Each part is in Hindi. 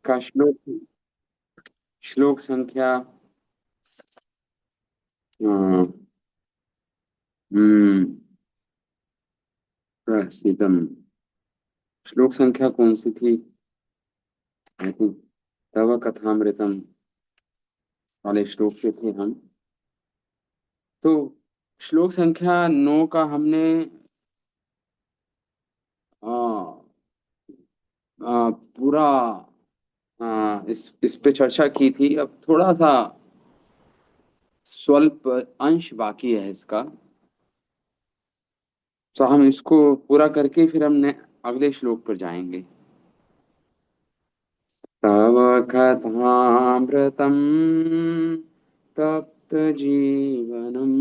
का श्लोक श्लोक संख्या। अ, हम्म प्रसिद्धम। श्लोक संख्या कौन सी थी? आई थिंक तव कथामृतम वाले श्लोक पे थे हम। तो श्लोक संख्या 9 का हमने अ, पूरा इस पे चर्चा की थी। अब थोड़ा सा स्वल्प अंश बाकी है इसका। तो हम इसको पूरा करके फिर हमने अगले श्लोक पर जाएंगे। तव कथामृतम् तप्त जीवनम्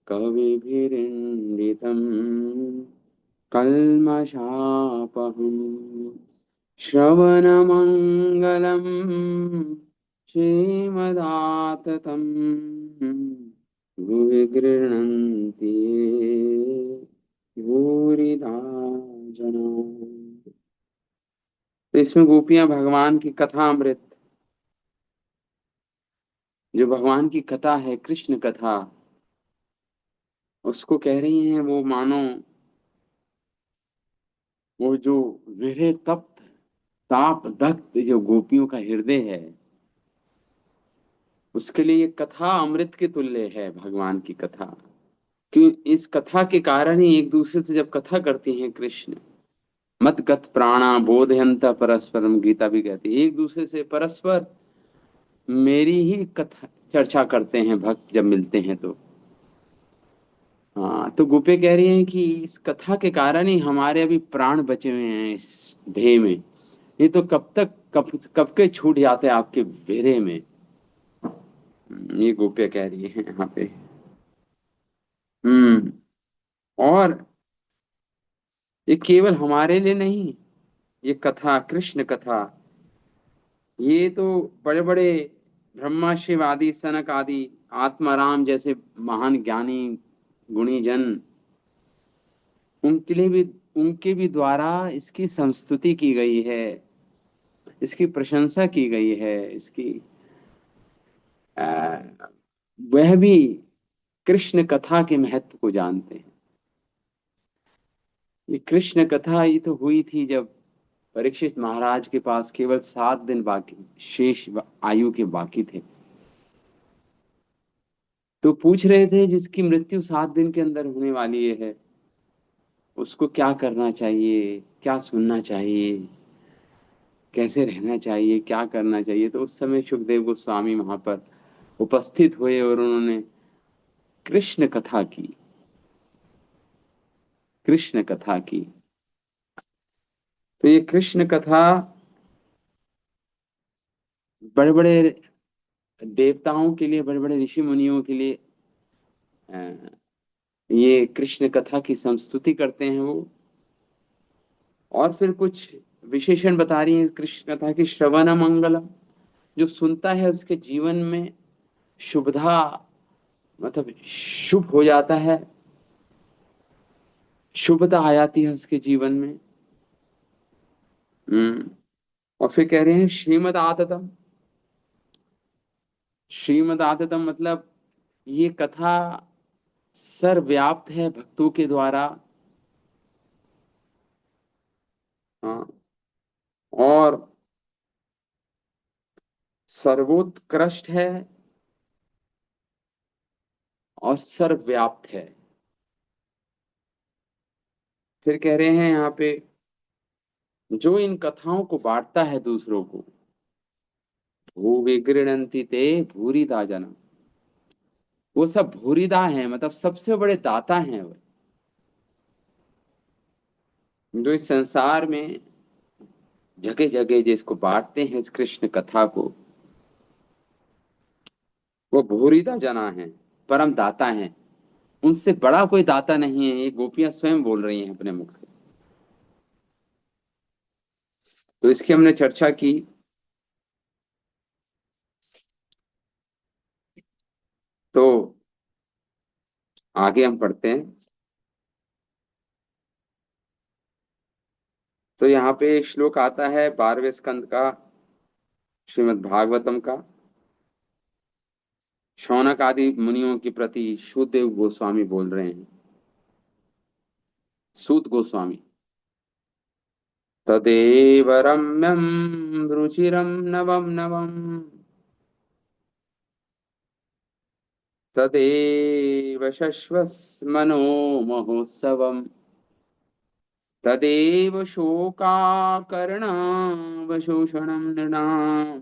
कविभिरिण्डितम् कल्मषापहम् श्रवणमङ्गलम् श्रीमदाततम् भुवि गृह्णन्ति ये भूरिदा जना। तो इसमें गोपियां भगवान की कथा अमृत, जो भगवान की कथा है, कृष्ण कथा, उसको कह रही हैं। वो मानो वो जो विरह तप्त ताप दग्ध जो गोपियों का हृदय है, उसके लिए ये कथा अमृत के तुल्य है भगवान की कथा। क्यों? इस कथा के कारण ही एक दूसरे से जब कथा करते हैं कृष्ण, मत गत प्राणा बोधयंत परस्परम, गीता भी कहती है, एक दूसरे से परस्पर मेरी ही कथा चर्चा करते हैं भक्त जब मिलते हैं तो। हाँ, तो गोपे कह रही हैं कि इस कथा के कारण ही हमारे अभी प्राण बचे हुए हैं इस देह में। ये तो कब तक कब के छूट जाते हैं आपके वेरे में। ये गोपियां कह रही हैं यहाँ पे। हम्म और ये केवल हमारे लिए नहीं, ये कथा, कृष्ण कथा, ये तो बड़े बड़े ब्रह्मा शिव आदि सनक आदि आत्माराम जैसे महान ज्ञानी गुणी जन, उनके लिए भी, उनके भी द्वारा इसकी संस्तुति की गई है, इसकी प्रशंसा की गई है, इसकी आ, वह भी कृष्ण कथा के महत्व को जानते हैं। ये कृष्ण कथा ये तो हुई थी जब परीक्षित महाराज के पास केवल 7 दिन बाकी शेष आयु के बाकी थे। तो पूछ रहे थे जिसकी मृत्यु 7 दिन के अंदर होने वाली है, उसको क्या करना चाहिए, क्या सुनना चाहिए, कैसे रहना चाहिए, क्या करना चाहिए। तो उस समय सुखदेव गोस्वामी वहां पर उपस्थित हुए और उन्होंने कृष्ण कथा की, कृष्ण कथा की। तो ये कृष्ण कथा बड़े बड़े देवताओं के लिए, बड़े बड़े ऋषि मुनियों के लिए अ, ये कृष्ण कथा की संस्तुति करते हैं वो। और फिर कुछ विशेषण बता रही है कृष्ण कथा की। श्रवण मंगलम, जो सुनता है उसके जीवन में शुभधा, मतलब शुभ हो जाता है, शुभता आ जाती है उसके जीवन में। हम्म और फिर कह रहे हैं श्रीमद आततम। श्रीमद आततम मतलब ये कथा सर्वव्याप्त है भक्तों के द्वारा। हाँ, और सर्वोत्कृष्ट है और सर्वव्याप्त है। फिर कह रहे हैं यहाँ पे, जो इन कथाओं को बांटता है दूसरों को, भू विगृणंति ते भूरिदा जन, वो सब भूरिदा है, मतलब सबसे बड़े दाता हैं वो। जो इस संसार में जगह जगह जिसको बांटते हैं इस कृष्ण कथा को, वो भूरिदा जना है, परम दाता है। उनसे बड़ा कोई दाता नहीं है, ये गोपियां स्वयं बोल रही हैं अपने मुख से। तो इसकी हमने चर्चा की। तो आगे हम पढ़ते हैं। तो यहाँ पे श्लोक आता है 12वें स्कंद का, श्रीमद् भागवतम का। शौनक आदि मुनियों के प्रति सुखदेव गोस्वामी बोल रहे हैं। सूत गोस्वामी। तदेव रम्यम रुचिरम नवम नवम, तदेव शश्वस्मनो महोत्सवम्, तदेव शोकाकर्णावशोषणं नृणाम्,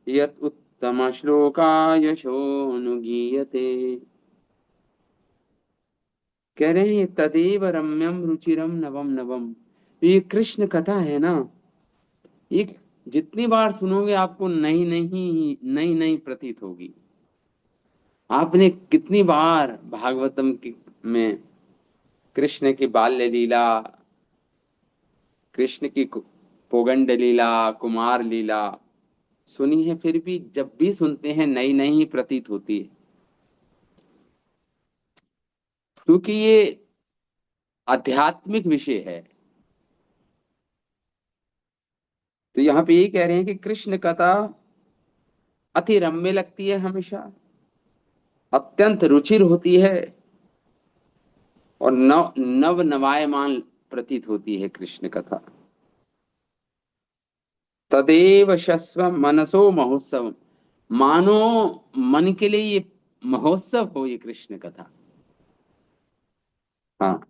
यत् उत्तम श्लोकायशोऽनुगीयते। कह रहे हैं तदेव रम्यम रुचिरम नवम नवम। ये कृष्ण कथा है ना, ये जितनी बार सुनोगे आपको नई नई नई नई प्रतीत होगी। आपने कितनी बार भागवतम की में कृष्ण की बाल्य लीला, कृष्ण की पोगंड लीला, कुमार लीला सुनी है, फिर भी जब भी सुनते हैं नई नई ही प्रतीत होती है, क्योंकि ये आध्यात्मिक विषय है। तो यहाँ पे यही कह रहे हैं कि कृष्ण कथा अति रम्य लगती है, हमेशा अत्यंत रुचिर होती है और नव नव नवायमान प्रतीत होती है कृष्ण कथा। तदेव शस्व मनसो महोत्सव, मानो मन के लिए ये महोत्सव हो ये कृष्ण कथा। हाँ,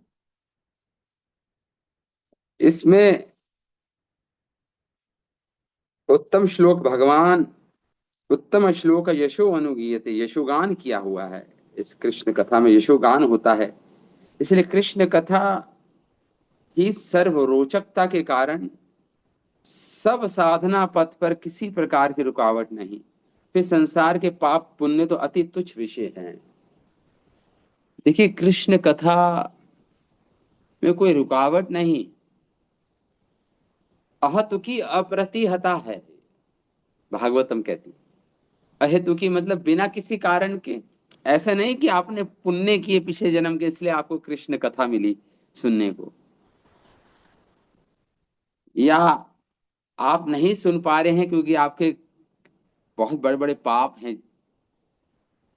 इसमें उत्तम श्लोक भगवान, उत्तम श्लोक यशो अनुगीयते, यशोगान किया हुआ है। इस कृष्ण कथा में यशोगान होता है, इसलिए कृष्ण कथा ही सर्वरोचकता के कारण सब साधना पथ पर किसी प्रकार की रुकावट नहीं। फिर संसार के पाप पुण्य तो अति तुच्छ विषय हैं। देखिए कृष्ण कथा में कोई रुकावट नहीं, अहतुकी अप्रतिहता है, भागवतम कहती। अहेतुकी मतलब बिना किसी कारण के। ऐसा नहीं कि आपने पुण्य किए पिछले जन्म के इसलिए आपको कृष्ण कथा मिली सुनने को, या आप नहीं सुन पा रहे हैं क्योंकि आपके बहुत बड़े बड़े पाप हैं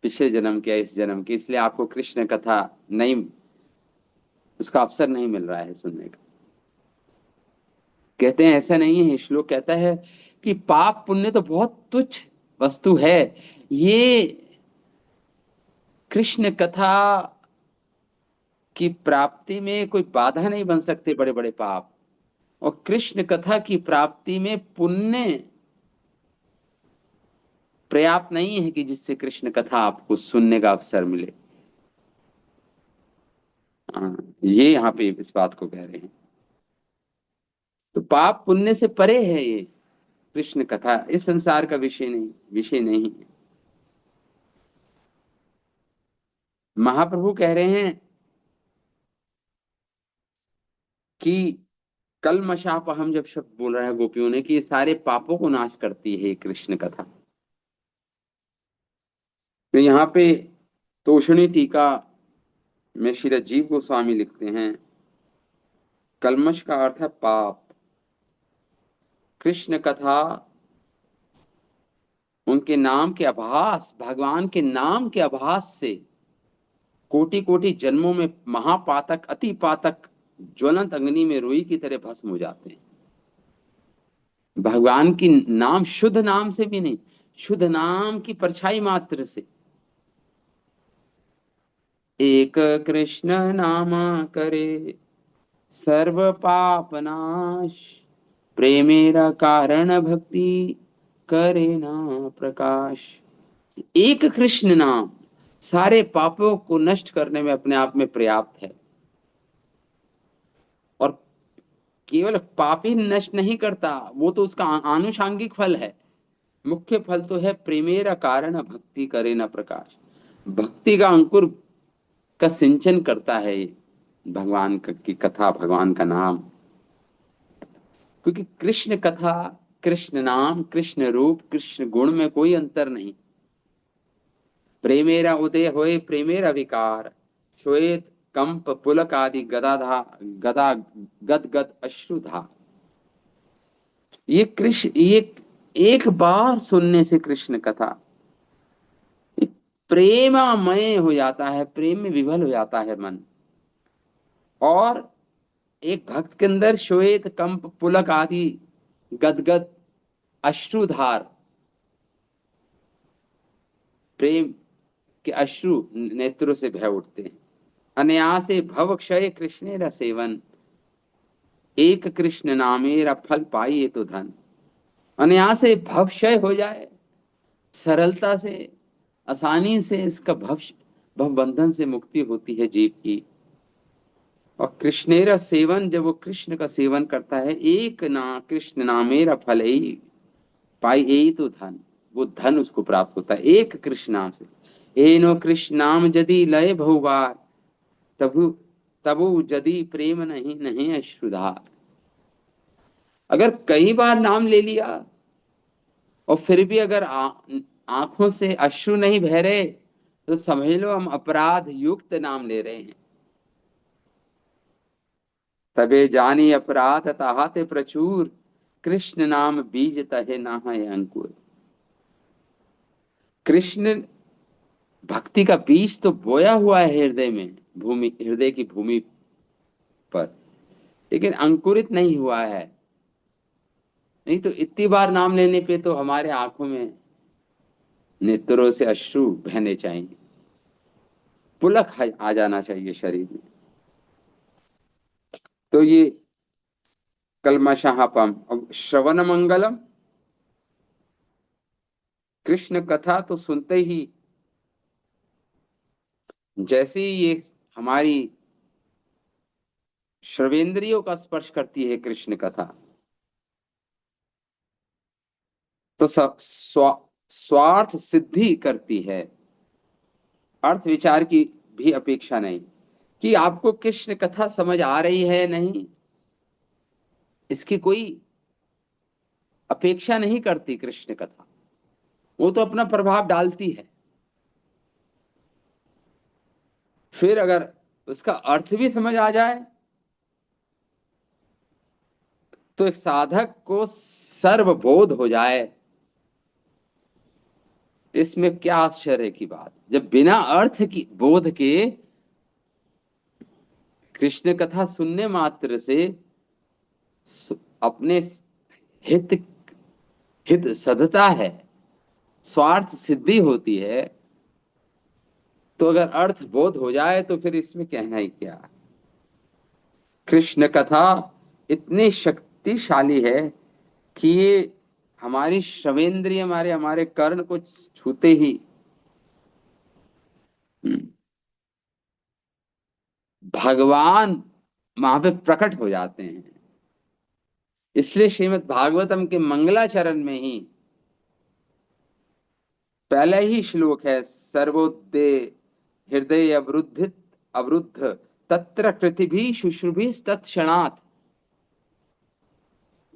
पिछले जन्म के या इस जन्म के, इसलिए आपको कृष्ण कथा नहीं, उसका अवसर नहीं मिल रहा है सुनने का। कहते हैं ऐसा नहीं है, श्लोक कहता है कि पाप पुण्य तो बहुत तुच्छ वस्तु है, ये कृष्ण कथा की प्राप्ति में कोई बाधा नहीं बन सकते बड़े बड़े पाप। और कृष्ण कथा की प्राप्ति में पुण्य पर्याप्त नहीं है कि जिससे कृष्ण कथा आपको सुनने का अवसर मिले। हाँ, ये यहाँ पे इस बात को कह रहे हैं। तो पाप पुण्य से परे है ये कृष्ण कथा, इस संसार का विषय नहीं है। महाप्रभु कह रहे हैं कि कलमशाप, हम जब शब्द बोल रहे हैं गोपियों ने, कि ये सारे पापों को नाश करती है ये कृष्ण कथा। तो यहाँ पे तोषणी टीका में श्री राजीव गोस्वामी लिखते हैं, कलमश का अर्थ है पाप। कृष्ण कथा उनके नाम के आभास, भगवान के नाम के आभास से कोटि कोटि जन्मों में महापातक, अति पातक ज्वलंत अग्नि में रुई की तरह भस्म हो जाते हैं। भगवान की नाम, शुद्ध नाम से भी नहीं, शुद्ध नाम की परछाई मात्र से, एक कृष्ण नाम करे सर्व पाप नाश, प्रेमेरा कारण भक्ति करे ना प्रकाश। एक कृष्ण नाम सारे पापों को नष्ट करने में अपने आप में पर्याप्त है। और केवल पाप ही नष्ट नहीं करता, वो तो उसका आनुषांगिक फल है। मुख्य फल तो है प्रेमेरा कारण भक्ति करे न प्रकाश, भक्ति का अंकुर का सिंचन करता है ये भगवान की कथा, भगवान का नाम। क्योंकि कृष्ण कथा, कृष्ण नाम, कृष्ण रूप, कृष्ण गुण में कोई अंतर नहीं। प्रेमेरा उदय होए प्रेमेरा विकार, श्वेत कंप पुलक आदि गदाधा, गदा गद गद अश्रुधा। ये कृष्ण, ये एक बार सुनने से कृष्ण कथा ये प्रेममय हो जाता है, प्रेम में विभल हो जाता है मन। और एक भक्त के अंदर श्वेत कंप पुलक आदि गदगद अश्रुधार, प्रेम के अश्रु नेत्रों से बह उठते हैं। अनायासे भव क्षय कृष्णेर सेवन, एक कृष्ण नामेरा फल पाइए तो धन। अनायासे भव क्षय हो जाए, सरलता से, आसानी से इसका भव बंधन से मुक्ति होती है जीव की। और कृष्णेरा सेवन, जब वो कृष्ण का सेवन करता है, एक ना कृष्ण नामेरा फल ही पाई यही तो धन, वो धन उसको प्राप्त होता है एक कृष्ण नाम से। एनो कृष्ण नाम यदि लय बहुबार, तबु तबु यदि प्रेम नहीं नहीं अश्रुधार। अगर कई बार नाम ले लिया और फिर भी अगर आंखों से अश्रु नहीं बह रहे, तो समझ लो हम अपराध युक्त नाम ले रहे हैं। तबे जानी अपराध ताहाते प्रचुर, कृष्ण नाम बीज तहे ना है अंकुर। कृष्ण भक्ति का बीज तो बोया हुआ है हृदय में, भूमि, हृदय की भूमि पर, लेकिन अंकुरित नहीं हुआ है। नहीं तो इतनी बार नाम लेने पे तो हमारे आंखों में, नेत्रों से अश्रु बहने चाहिए, पुलक आ जाना चाहिए शरीर में। तो ये कलमशापम। अब श्रवण मंगलम, कृष्ण कथा तो सुनते ही, जैसे ही ये हमारी श्रवेंद्रियों का स्पर्श करती है कृष्ण कथा, तो स्वार्थ सिद्धि करती है। अर्थ विचार की भी अपेक्षा नहीं, कि आपको कृष्ण कथा समझ आ रही है नहीं, इसकी कोई अपेक्षा नहीं करती कृष्ण कथा। वो तो अपना प्रभाव डालती है। फिर अगर उसका अर्थ भी समझ आ जाए, तो एक साधक को सर्वबोध हो जाए, इसमें क्या आश्चर्य की बात, जब बिना अर्थ की बोध के कृष्ण कथा सुनने मात्र से अपने हित हित सधता है, स्वार्थ सिद्धि होती है, तो अगर अर्थ बोध हो जाए तो फिर इसमें कहना ही क्या। कृष्ण कथा इतनी शक्तिशाली है कि ये हमारी श्रवेंद्रिय, हमारे हमारे कर्ण को छूते ही हम्म, भगवान वहां पे प्रकट हो जाते हैं। इसलिए श्रीमद् भागवतम के मंगलाचरण में ही पहला ही श्लोक है, सर्वोदय हृदय अवरुद्धित अवरुद्ध, तत्र कृतिभी शुश्रुभि तत्क्षणात्।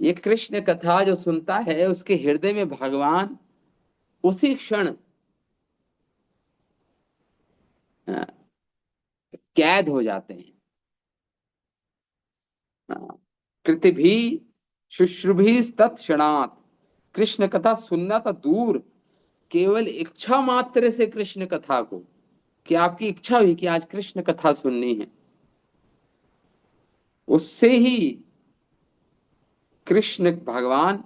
ये कृष्ण कथा जो सुनता है, उसके हृदय में भगवान उसी क्षण अ, कैद हो जाते हैं। कृतिभी शुश्रुभि तत्क्षणात्। कृष्ण कथा सुनना तो दूर, केवल इच्छा मात्र से कृष्ण कथा को, कि आपकी इच्छा हुई कि आज कृष्ण कथा सुननी है, उससे ही कृष्ण भगवान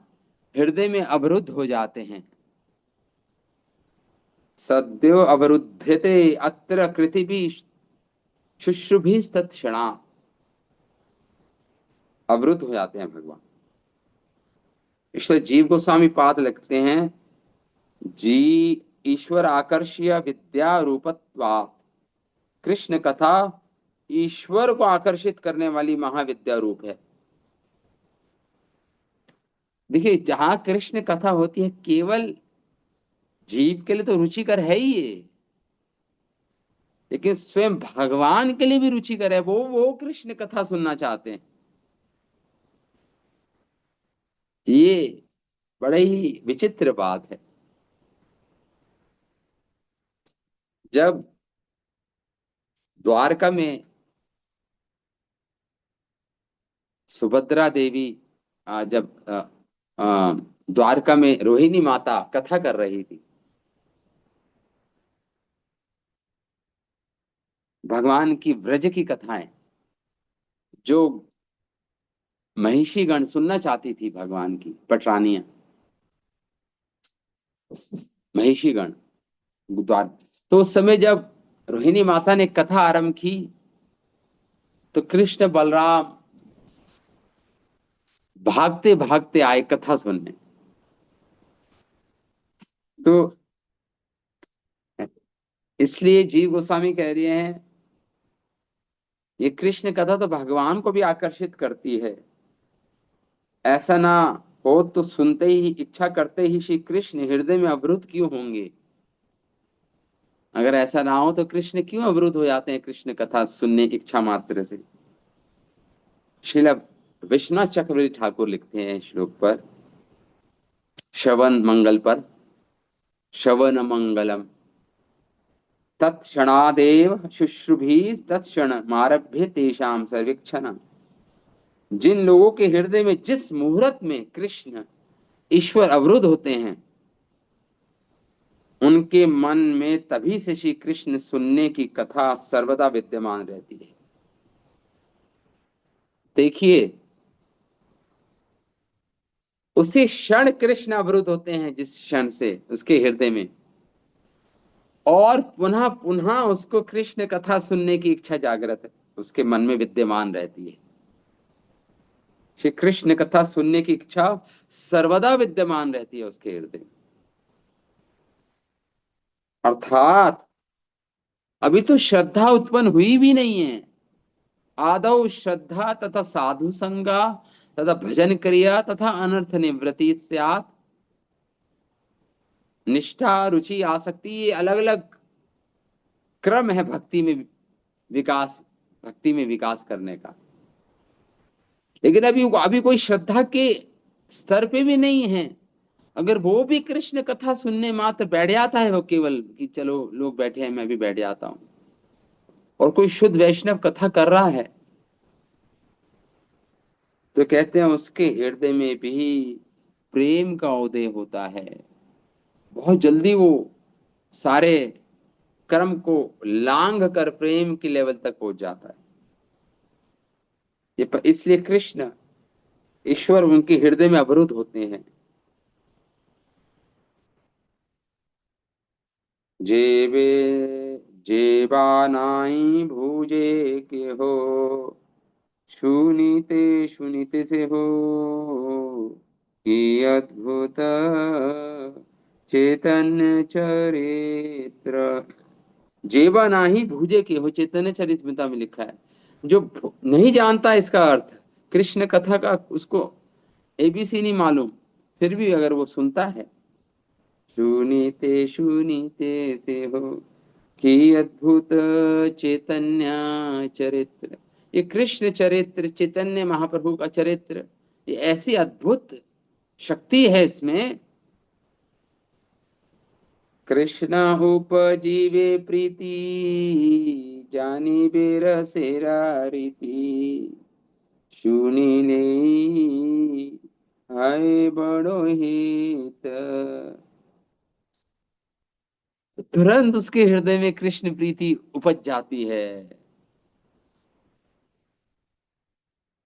हृदय में अवरुद्ध हो जाते हैं। सद्यो अवरुद्धते अत्र कृतिभी शुश्रुभि तत्क्षणात्। अवरुद्ध हो जाते हैं भगवान। इसलिए जीव गोस्वामी पाद लिखते हैं, जी ईश्वर आकर्ष्य विद्या रूपत्वात्। कृष्ण कथा ईश्वर को आकर्षित करने वाली महाविद्या रूप है। देखिए, जहां कृष्ण कथा होती है, केवल जीव के लिए तो रुचिकर है ही ये, लेकिन स्वयं भगवान के लिए भी रुचिकर है। वो कृष्ण कथा सुनना चाहते हैं। ये बड़े ही विचित्र बात है। जब द्वारका में सुभद्रा देवी जब द्वारका में रोहिणी माता कथा कर रही थी। भगवान की व्रज की कथाएं जो महिषीगण सुनना चाहती थी, भगवान की पटरानियां, महिषीगण द्वार। तो उस समय जब रोहिणी माता ने कथा आरंभ की तो कृष्ण बलराम भागते भागते आए कथा सुनने। तो इसलिए जीव गोस्वामी कह रहे हैं, ये कृष्ण कथा तो भगवान को भी आकर्षित करती है। ऐसा ना हो तो सुनते ही, इच्छा करते ही श्री कृष्ण हृदय में अवरुद्ध क्यों होंगे? अगर ऐसा ना हो तो कृष्ण क्यों अवरुद्ध हो जाते हैं कृष्ण कथा सुनने की इच्छा मात्र से? श्रील विश्वनाथ चक्रवर्ती ठाकुर लिखते हैं श्लोक पर, श्रवण मंगल पर, श्रवण मंगलम तत्क्षणादेव शुश्रुभि तत्क्षण मारभ्य तेषाम सर्वेक्षण। जिन लोगों के हृदय में जिस मुहूर्त में कृष्ण ईश्वर अवरुद्ध होते हैं, उनके मन में तभी से श्री कृष्ण सुनने की कथा सर्वदा विद्यमान रहती है। देखिए, उसी क्षण कृष्ण अवरुद्ध होते हैं, जिस क्षण से उसके हृदय में, और पुनः पुनः उसको कृष्ण कथा सुनने की इच्छा जागृत है, उसके मन में विद्यमान रहती है। श्री कृष्ण कथा सुनने की इच्छा सर्वदा विद्यमान रहती है उसके हृदय में। अर्थात अभी तो श्रद्धा उत्पन्न हुई भी नहीं है। आदौ श्रद्धा तथा साधु संगा तथा भजन क्रिया तथा अनर्थ निवृत्ति स्यात्। निष्ठा, रुचि, आसक्ति, ये अलग अलग क्रम है भक्ति में विकास, भक्ति में विकास करने का। लेकिन अभी अभी कोई श्रद्धा के स्तर पे भी नहीं है। अगर वो भी कृष्ण कथा सुनने मात्र बैठ जाता है, वो केवल कि चलो लोग बैठे हैं मैं भी बैठ जाता हूं, और कोई शुद्ध वैष्णव कथा कर रहा है, तो कहते हैं उसके हृदय में भी प्रेम का उदय होता है। बहुत जल्दी वो सारे कर्म को लांघ कर प्रेम की लेवल तक पहुंच जाता है। इसलिए कृष्ण ईश्वर उनके हृदय में अवरुद्ध होते हैं। जेबे जेबा नाई भूजे के हो, सुनीते सुनीते से हो, कि अद्भुत चैतन्य चरित्र। जेबा नाही भूजे के हो, चैतन्य चरितमिता में लिखा है। जो नहीं जानता इसका अर्थ कृष्ण कथा का, उसको एबीसी नहीं मालूम, फिर भी अगर वो सुनता है, सुनीते सुनीते से हो, कि अद्भुत चैतन्य चरित्र। ये कृष्ण चरित्र, चैतन्य महाप्रभु का चरित्र, ये ऐसी अद्भुत शक्ति है इसमें। कृष्ण उपजीवे प्रीति, जानी बेरसेरा रीति, सुनीले हाय बड़ो हित। तुरंत उसके हृदय में कृष्ण प्रीति उपज जाती है।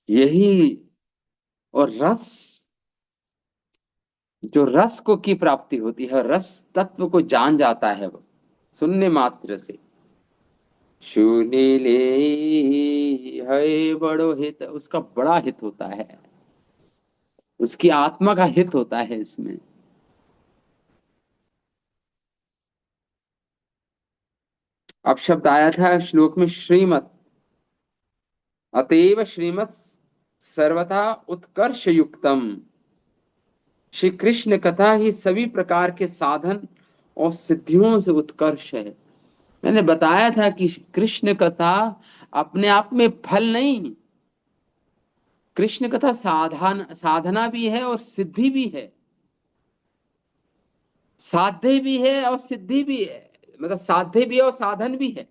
यही, और रस, जो रस को की प्राप्ति होती है, रस तत्व को जान जाता है वो सुनने मात्र से। सुनीले है बड़ो हित, उसका बड़ा हित होता है, उसकी आत्मा का हित होता है इसमें। अब शब्द आया था श्लोक में श्रीमत, अतएव श्रीमत सर्वथा उत्कर्ष युक्तम। श्री कृष्ण कथा ही सभी प्रकार के साधन और सिद्धियों से उत्कर्ष है। मैंने बताया था कि कृष्ण कथा अपने आप में फल नहीं, कृष्ण कथा साधना भी है और सिद्धि भी है, साध्य भी है और सिद्धि भी है। मतलब साध्य भी है और साधन भी है,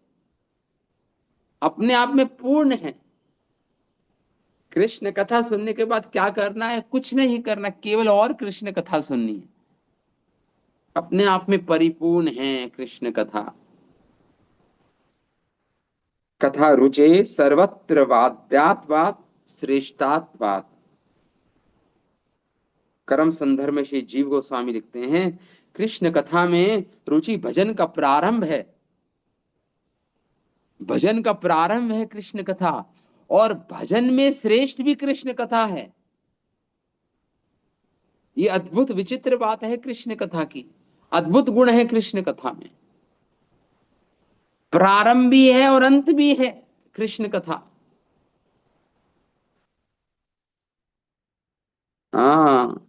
अपने आप में पूर्ण है। कृष्ण कथा सुनने के बाद क्या करना है? कुछ नहीं करना, केवल और कृष्ण कथा सुननी है। अपने आप में परिपूर्ण है कृष्ण कथा। कथा रुचे सर्वत्र वाद्यात्वात् श्रेष्ठात्वात्। कर्म संदर्भ में श्री जीव गोस्वामी लिखते हैं, कृष्ण कथा में रुचि भजन का प्रारंभ है। भजन का प्रारंभ है कृष्ण कथा, और भजन में श्रेष्ठ भी कृष्ण कथा है। ये अद्भुत विचित्र बात है कृष्ण कथा की। अद्भुत गुण है कृष्ण कथा में। प्रारंभ भी है और अंत भी है कृष्ण कथा। हाँ,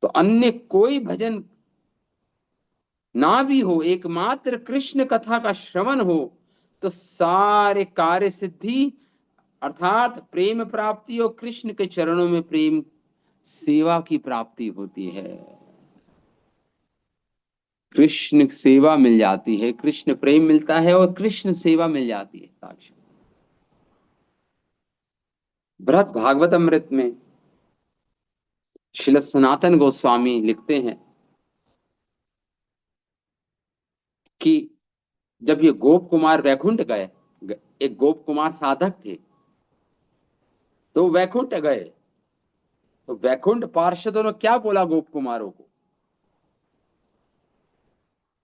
तो अन्य कोई भजन ना भी हो, एकमात्र कृष्ण कथा का श्रवण हो, तो सारे कार्य सिद्धि, अर्थात प्रेम प्राप्ति और कृष्ण के चरणों में प्रेम सेवा की प्राप्ति होती है। कृष्ण सेवा मिल जाती है, कृष्ण प्रेम मिलता है और कृष्ण सेवा मिल जाती है साक्षात। बृहद भागवत अमृत में श्रील सनातन गोस्वामी लिखते हैं कि जब ये गोप कुमार वैकुंठ गए, एक गोप कुमार साधक थे, तो वैकुंठ गए, तो वैकुंठ पार्षदों ने क्या बोला गोप कुमारों को?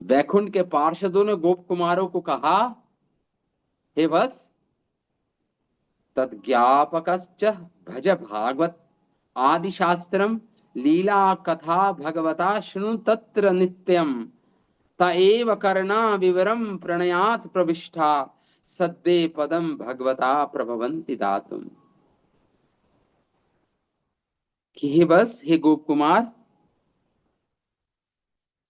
वैकुंठ के पार्षदों ने गोप कुमारों को कहा, हे वत्स, तद्ज्ञापकश्च भज भागवत आदि शास्त्रम लीला कथा भगवता शृणु तत्र नित्यम त एव कर्णा विवरम प्रणयात प्रविष्टा सद्दे पदम भगवता प्रभवन्ति दातुम। कि हे बस, हे गोप कुमार,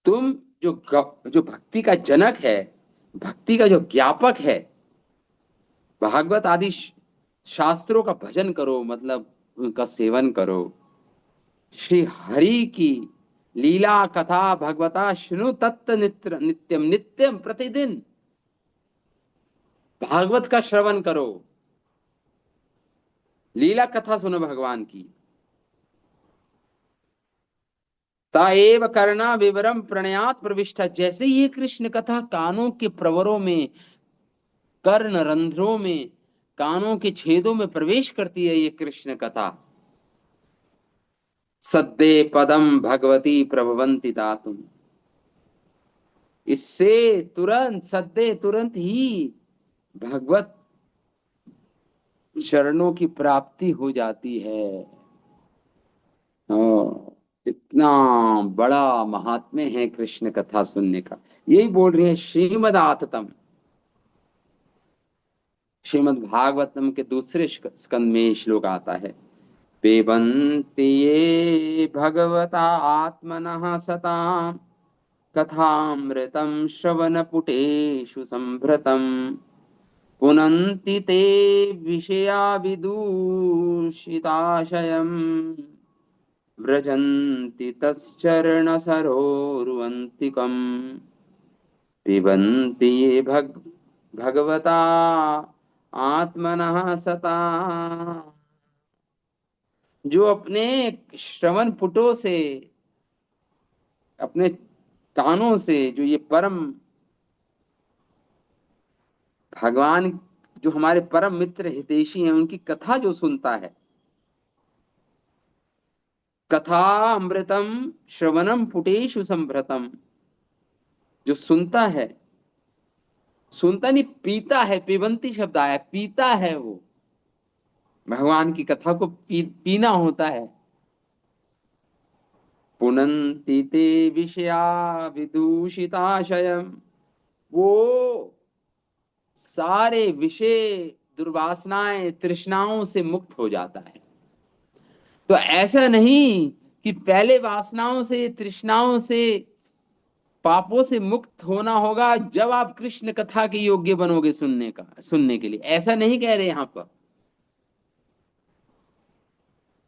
तुम जो भक्ति का जनक है, भक्ति का जो ज्ञापक है, भागवत आदि शास्त्रों का भजन करो, मतलब उनका सेवन करो। श्री हरि की लीला कथा भगवता शुनु तत्त नित्यम नित्यम, प्रतिदिन भागवत का श्रवण करो, लीला कथा सुनो भगवान की। ताएव करना विवरम प्रणयात प्रविष्टा, जैसे ही कृष्ण कथा कानों के प्रवरों में, कर्ण रंध्रों में, कानों के छेदों में प्रवेश करती है ये कृष्ण कथा, सद्दे पदम भगवती प्रभवंती दातुम, इससे तुरंत, सद्दे तुरंत ही भगवत चरणों की प्राप्ति हो जाती है। हाँ, इतना बड़ा महात्म्य है कृष्ण कथा सुनने का। यही बोल रही है श्रीमद् आततम, श्रीमद् भागवतम के दूसरे स्कंद में ये श्लोक आता है, पिबन्ति ये भगवता आत्मनः सताम कथामृतं श्रवणपुटेषु संभृतम् पुनन्ति ते विषया विदूषिताशयम् व्रजन्ति तच्चरणसरोरुहन्तिकम् पिबन्ति ये भगवता आत्मनः सता। जो अपने श्रवण पुटों से, अपने कानों से, जो ये परम भगवान, जो हमारे परम मित्र हितैषी हैं, उनकी कथा जो सुनता है, कथा अमृतम श्रवणम पुटेषु संभ्रतम, जो सुनता है, सुनता नहीं पीता है, पिबंती शब्द आया, पीता है वो, भगवान की कथा को पीना होता है। पुनन्ति ते विषया विदूषिताशयम, वो सारे विषय, दुर्वासनाएं, तृष्णाओं से मुक्त हो जाता है। तो ऐसा नहीं कि पहले वासनाओं से, तृष्णाओं से, पापों से मुक्त होना होगा जब आप कृष्ण कथा के योग्य बनोगे सुनने के लिए, ऐसा नहीं कह रहे यहां पर।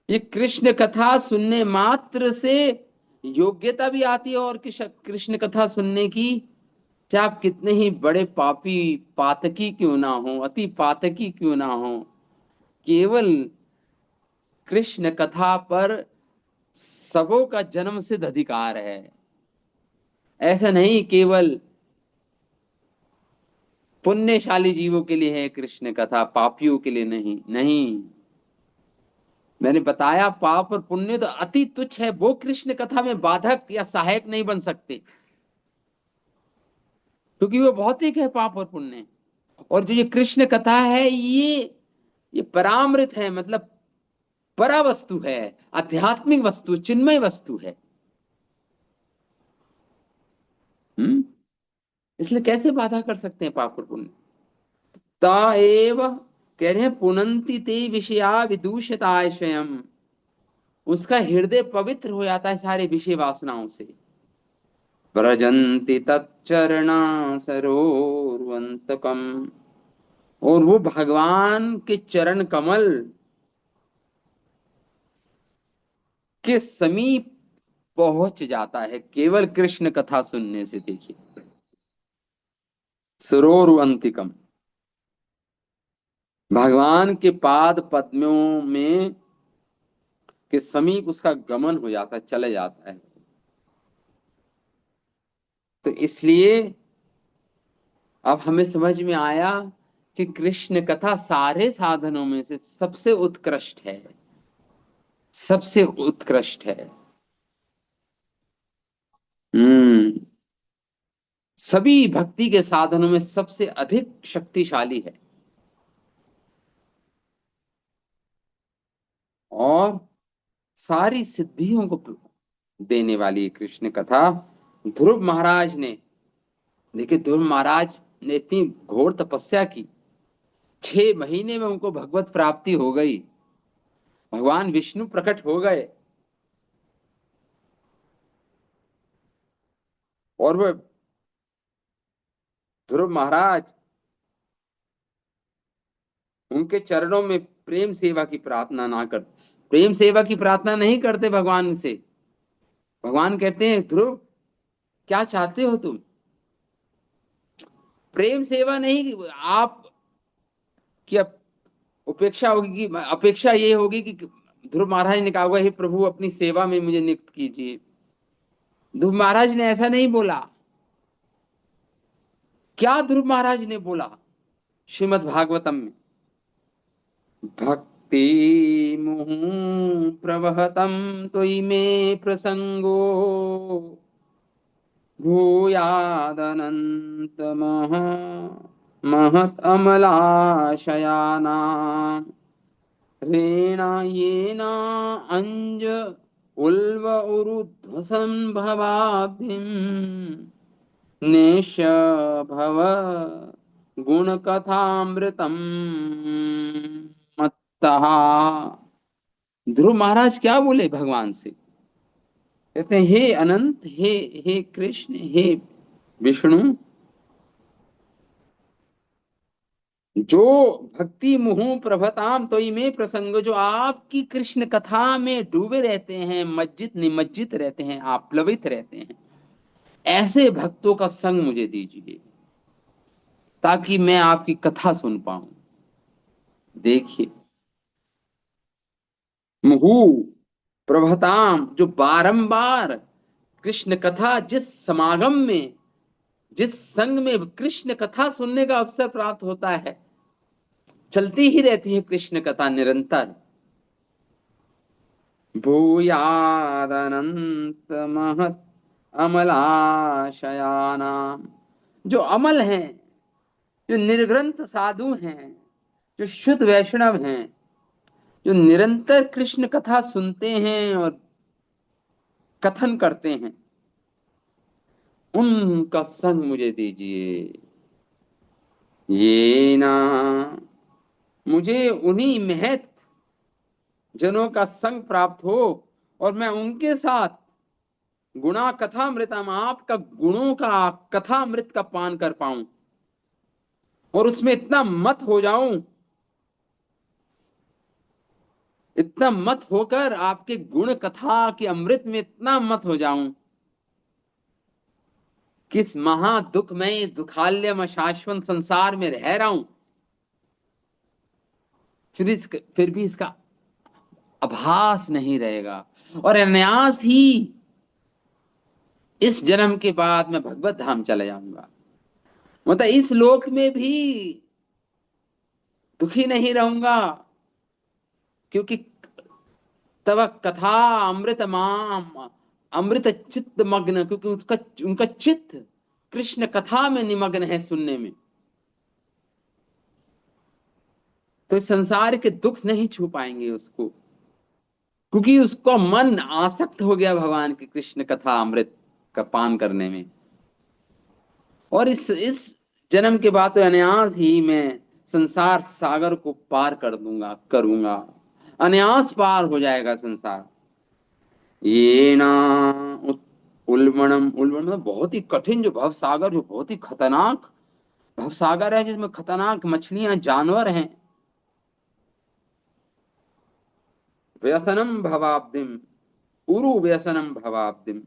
ये कृष्ण कथा सुनने मात्र से योग्यता भी आती है, और कृष्ण कथा सुनने की, चाहे आप कितने ही बड़े पापी पातकी क्यों ना हो, अति पातकी क्यों ना हो, केवल कृष्ण कथा पर सबों का जन्म सिद्ध अधिकार है। ऐसा नहीं केवल पुण्यशाली जीवों के लिए है कृष्ण कथा, पापियों के लिए नहीं। नहीं, मैंने बताया पाप और पुण्य तो अति तुच्छ है, वो कृष्ण कथा में बाधक या सहायक नहीं बन सकते, क्योंकि वो भौतिक है पाप और पुण्य। और जो ये कृष्ण कथा है, ये परामृत है, मतलब परा वस्तु है, आध्यात्मिक वस्तु, चिन्मय वस्तु है। हम्म इसलिए कैसे बाधा कर सकते हैं पाप और पुण्य। ताएव कह रहे हैं, पुनंति ते विषया विदूषिताय स्वयं, उसका हृदय पवित्र हो जाता है सारे विषय वासनाओं से। व्रजंति तच्चरणा सरोर्वंतकम, और वो भगवान के चरण कमल के समीप पहुंच जाता है केवल कृष्ण कथा सुनने से। देखिए, सरोर्वंतिकम, भगवान के पाद पद्मों में के समीप उसका गमन हो जाता है, चले जाता है। तो इसलिए अब हमें समझ में आया कि कृष्ण कथा सारे साधनों में से सबसे उत्कृष्ट है, सबसे उत्कृष्ट है। हम्म सभी भक्ति के साधनों में सबसे अधिक शक्तिशाली है, और सारी सिद्धियों को देने वाली है कृष्ण कथा। ध्रुव महाराज ने, देखिए ध्रुव महाराज ने इतनी घोर तपस्या की, 6 महीने में उनको भगवत प्राप्ति हो गई, भगवान विष्णु प्रकट हो गए, और वो ध्रुव महाराज उनके चरणों में प्रेम सेवा की प्रार्थना ना कर, प्रेम सेवा की प्रार्थना नहीं करते भगवान से। भगवान कहते हैं, ध्रुव क्या चाहते हो तुम? प्रेम सेवा नहीं, आप की उपेक्षा होगी, कि अपेक्षा ये होगी कि ध्रुव महाराज ने कहा होगा, हे प्रभु अपनी सेवा में मुझे नियुक्त कीजिए। ध्रुव महाराज ने ऐसा नहीं बोला। क्या ध्रुव महाराज ने बोला श्रीमद् भागवतम में? भक्ति मुहु प्रवहतम त्वयि मे प्रसंगो भूयादनंत महत अमलाशयानाम ऋणा येना अंज उल्व उरुध्वसं भवाब्धिम निश भव गुण कथामृतम मत्तः। ध्रुव महाराज क्या बोले भगवान से? कहते हैं, हे अनंत, हे कृष्ण, हे विष्णु, जो भक्ति मुहु प्रभताम तो में प्रसंग, जो आपकी कृष्ण कथा में डूबे रहते हैं, मज्जित निमज्जित रहते हैं, आप प्लवित रहते हैं, ऐसे भक्तों का संग मुझे दीजिए, ताकि मैं आपकी कथा सुन पाऊं। देखिए, मुहु प्रभताम, जो बारंबार कृष्ण कथा, जिस समागम में, जिस संग में कृष्ण कथा सुनने का अवसर प्राप्त होता है, चलती ही रहती है कृष्ण कथा निरंतर। भूयादनंत महत अमलाशयानाम, जो अमल हैं, जो निर्ग्रंथ साधु हैं, जो शुद्ध वैष्णव हैं, जो निरंतर कृष्ण कथा सुनते हैं और कथन करते हैं, उनका संग मुझे दीजिए। ये ना, मुझे उन्हीं महत जनों का संग प्राप्त हो, और मैं उनके साथ गुणा कथामृतम, आपका गुणों का कथामृत का पान कर पाऊं, और उसमें इतना मत हो जाऊं, इतना मत होकर आपके गुण कथा के अमृत में इतना मत हो जाऊं, किस महा दुखमय दुखाल्यम शाश्वत संसार में रह रहा हूं, फिर भी इसका आभास नहीं रहेगा, और अनायास ही इस जन्म के बाद मैं भगवत धाम चला जाऊंगा। मतलब इस लोक में भी दुखी नहीं रहूंगा, क्योंकि तब कथा अमृत माम, अमृत चित्त मग्न, क्योंकि उसका उनका चित्त कृष्ण कथा में निमग्न है, सुनने में। तो इस संसार के दुख नहीं छू पाएंगे उसको, क्योंकि उसका मन आसक्त हो गया भगवान की कृष्ण कथा अमृत का पान करने में। और इस जन्म के बाद तो अनायास ही मैं संसार सागर को पार कर दूंगा, करूंगा, अनायास पार हो जाएगा संसार। ये ना उल्बणम, उल्बणम मतलब बहुत ही कठिन जो भव सागर, जो बहुत ही खतरनाक भव सागर है, जिसमें खतरनाक मछलियां, जानवर हैं। व्यसनम भवाब्दिम, उरु व्यसनम भवाब्दिम,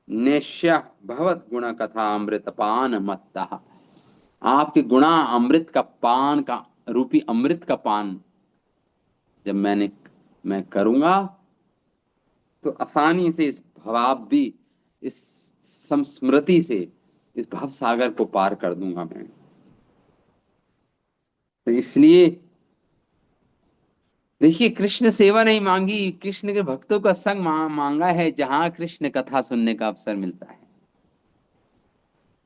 नेश्य भवत गुण कथा अमृत पान मत्तः। आपके गुणा अमृत का पान का रूपी अमृत का पान जब मैं करूंगा, तो आसानी से इस भवाब्दी, इस संस्मृति से इस भव सागर को पार कर दूंगा मैं। तो इसलिए देखिए, कृष्ण सेवा नहीं मांगी, कृष्ण के भक्तों का संग मांगा है, जहां कृष्ण कथा सुनने का अवसर मिलता है।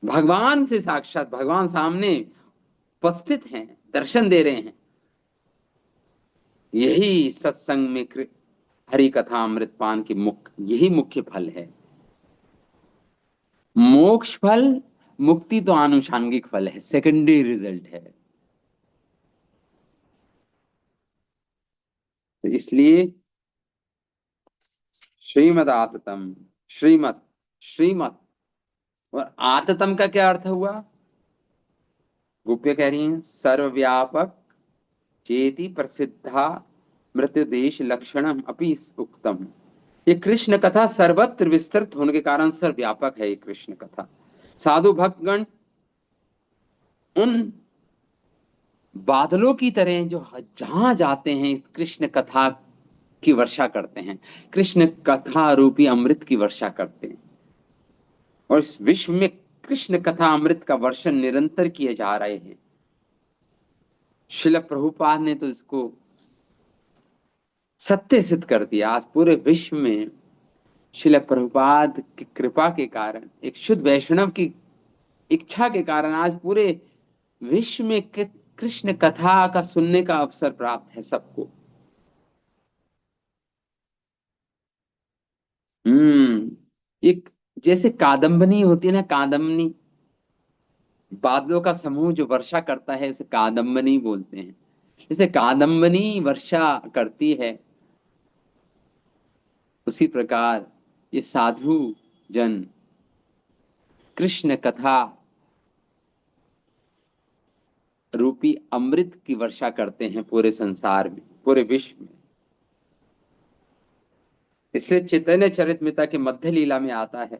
भगवान से साक्षात भगवान सामने उपस्थित हैं, दर्शन दे रहे हैं। यही सत्संग में हरि कथा अमृत पान की मुख्य, यही मुख्य फल है। मोक्ष फल, मुक्ति तो आनुषांगिक फल है, सेकेंडरी रिजल्ट है। तो इसलिए श्रीमद आततम, श्रीमत, श्रीमत, और आततम का क्या अर्थ हुआ? गोप्य कह रही हैं, सर्वव्यापक चेति प्रसिद्धा मृत्युदेश लक्षणम अपि उक्तम। ये कृष्ण कथा सर्वत्र विस्तृत होने के कारण सर्वव्यापक है। ये कृष्ण कथा साधु भक्तगण उन बादलों की तरह जो जहां जाते हैं, इस कृष्ण कथा की वर्षा करते हैं, कृष्ण कथा रूपी अमृत की वर्षा करते हैं। और इस विश्व में कृष्ण कथा अमृत का वर्षण निरंतर किए जा रहे हैं। शिल प्रभुपाद ने तो इसको सत्य सिद्ध कर दिया। आज पूरे विश्व में शिल प्रभुपाद की कृपा के कारण, एक शुद्ध वैष्णव की इच्छा के कारण, आज पूरे विश्व में कृष्ण कथा का सुनने का अवसर प्राप्त है सबको। एक जैसे कादम्बनी होती है ना, कादम्बनी, बादलों का समूह जो वर्षा करता है उसे कादम्बनी बोलते हैं। जैसे कादम्बनी वर्षा करती है, उसी प्रकार ये साधु जन कृष्ण कथा रूपी अमृत की वर्षा करते हैं पूरे संसार में, पूरे विश्व में। इसलिए चैतन्य चरितमृता के मध्य लीला में आता है,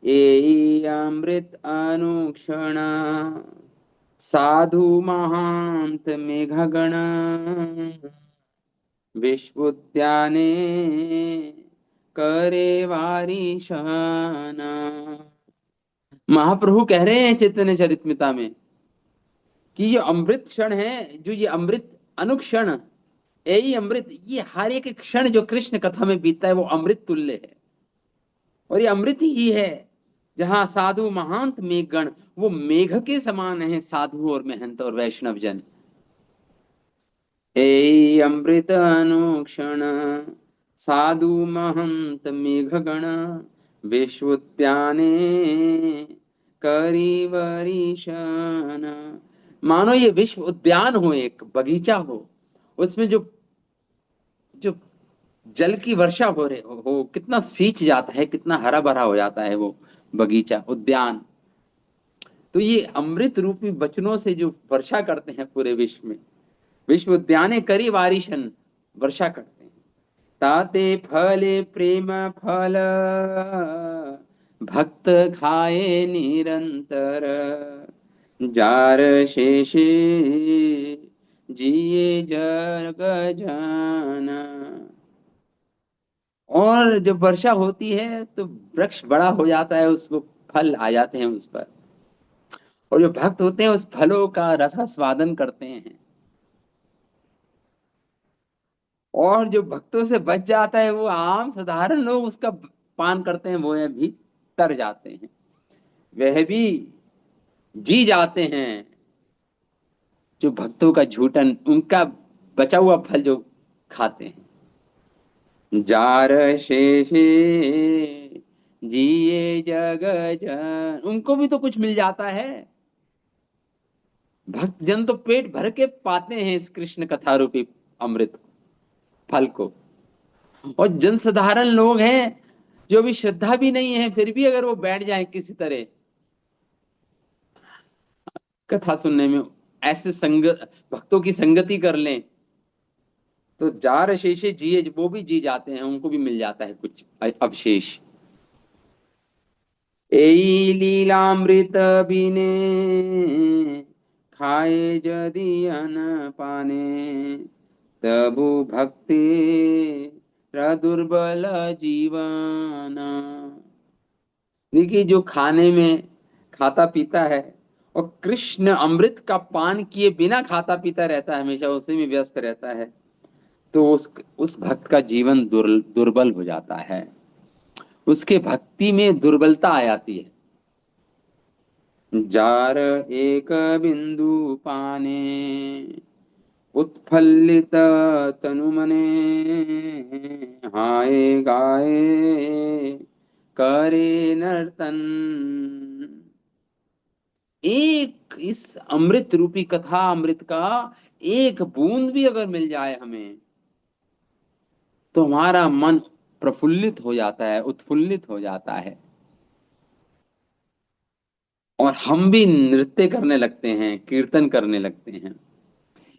ए अमृत अनुक्षण साधु महांत मेघगण विश्वोद्याने करे वारिशान। महाप्रभु कह रहे हैं चैतन्य चरितमृता में कि ये अमृत क्षण है, जो ये अमृत अनुक्षण, यही अमृत, ये हर एक क्षण जो कृष्ण कथा में बीतता है वो अमृत तुल्य है। और ये अमृत ही है जहां साधु महांत मेघगण, वो मेघ के समान है साधु और महंत और वैष्णव जन। ए अमृत अनुक्षण साधु महंत मेघगण विश्वोद्याने करीवरीशन। मानो ये विश्व उद्यान हो, एक बगीचा हो, उसमें जो जो जल की वर्षा हो रहे हो, कितना सींच जाता है, कितना हरा भरा हो जाता है वो बगीचा, उद्यान। तो ये अमृत रूपी वचनों से जो वर्षा करते हैं पूरे विश्व में, विश्व उद्याने करी वारिशन, वर्षा करते हैं। ताते फले प्रेम फल भक्त खाए निरंतर जार शेषे जिए जग जान। और जब वर्षा होती है तो वृक्ष बड़ा हो जाता है, उसको फल आ जाते हैं उस पर, और जो भक्त होते हैं उस फलों का रसास्वादन करते हैं। और जो भक्तों से बच जाता है, वो आम साधारण लोग उसका पान करते हैं, वो भी तर जाते हैं, वह भी जी जाते हैं। जो भक्तों का झूठन, उनका बचा हुआ फल जो खाते हैं। जार शेषे जिए जग जन, उनको भी तो कुछ मिल जाता है। भक्त जन तो पेट भर के पाते हैं इस कृष्ण कथा रूपी अमृत फल को। और जन साधारण लोग हैं जो भी श्रद्धा भी नहीं है, फिर भी अगर वो बैठ जाए किसी तरह कथा सुनने में, ऐसे संग भक्तों की संगति कर लें, तो जार शेषे जिए, वो भी जी जाते हैं, उनको भी मिल जाता है कुछ अवशेष। एई लीलामृत बिने खाए यदि अन पाने, तबु भक्ति दुर्बल जीवन। देखिए, जो खाने में खाता पीता है और कृष्ण अमृत का पान किए बिना खाता पीता रहता है, हमेशा उसी में व्यस्त रहता है, तो उस भक्त का जीवन दुर्बल हो जाता है, उसके भक्ति में दुर्बलता आ जाती है। जार एक बिंदु पाने उत्फल्लित तनु मने, हाय गाए करे नर्तन। एक इस अमृत रूपी कथा अमृत का एक बूंद भी अगर मिल जाए हमें, तो हमारा मन प्रफुल्लित हो जाता है, उत्फुल्लित हो जाता है, और हम भी नृत्य करने लगते हैं, कीर्तन करने लगते हैं।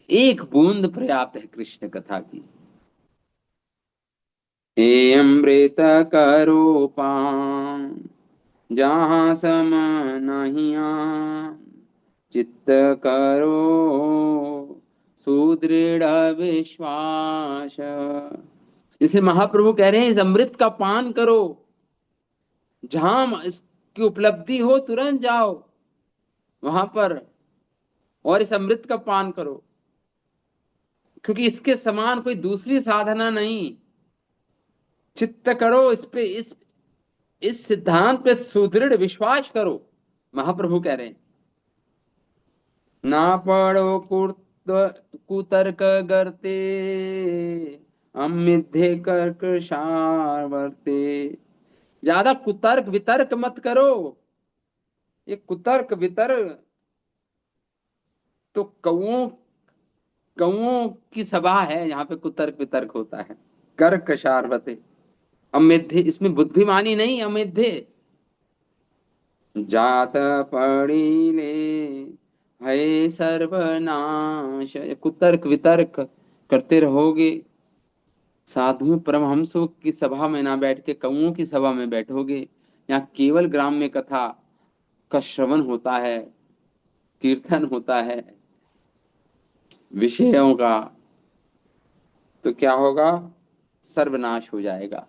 एक बूंद पर्याप्त है कृष्ण कथा की। ए अमृत करो पान, जहाँ सम नहीं आन, चित्त करो सुदृढ़ विश्वास। इसे महाप्रभु कह रहे हैं, इस अमृत का पान करो, जहां इसकी उपलब्धि हो तुरंत जाओ वहां पर, और इस अमृत का पान करो, क्योंकि इसके समान कोई दूसरी साधना नहीं। चित्त करो इस पे, इस सिद्धांत पे सुदृढ़ विश्वास करो, महाप्रभु कह रहे हैं। ना पढ़ो कुतर्क करते, अमिथ्य कर्क सार वर्ते। ज्यादा कुतर्क वितर्क मत करो। ये कुतर्क वितर्क तो कौओं कौओं की सभा है, यहाँ पे कुतर्क वितर्क होता है। कर्क शार्वते, अमेध्य, इसमें बुद्धिमानी नहीं, अमेध्य। जात पड़ीले है सर्वनाश, ये कुतर्क वितर्क करते रहोगे, साधु परमहंसों की सभा में ना बैठ के कौओं की सभा में बैठोगे। यहाँ केवल ग्राम्य कथा का श्रवण होता है, कीर्तन होता है विषयों का, तो क्या होगा? सर्वनाश हो जाएगा,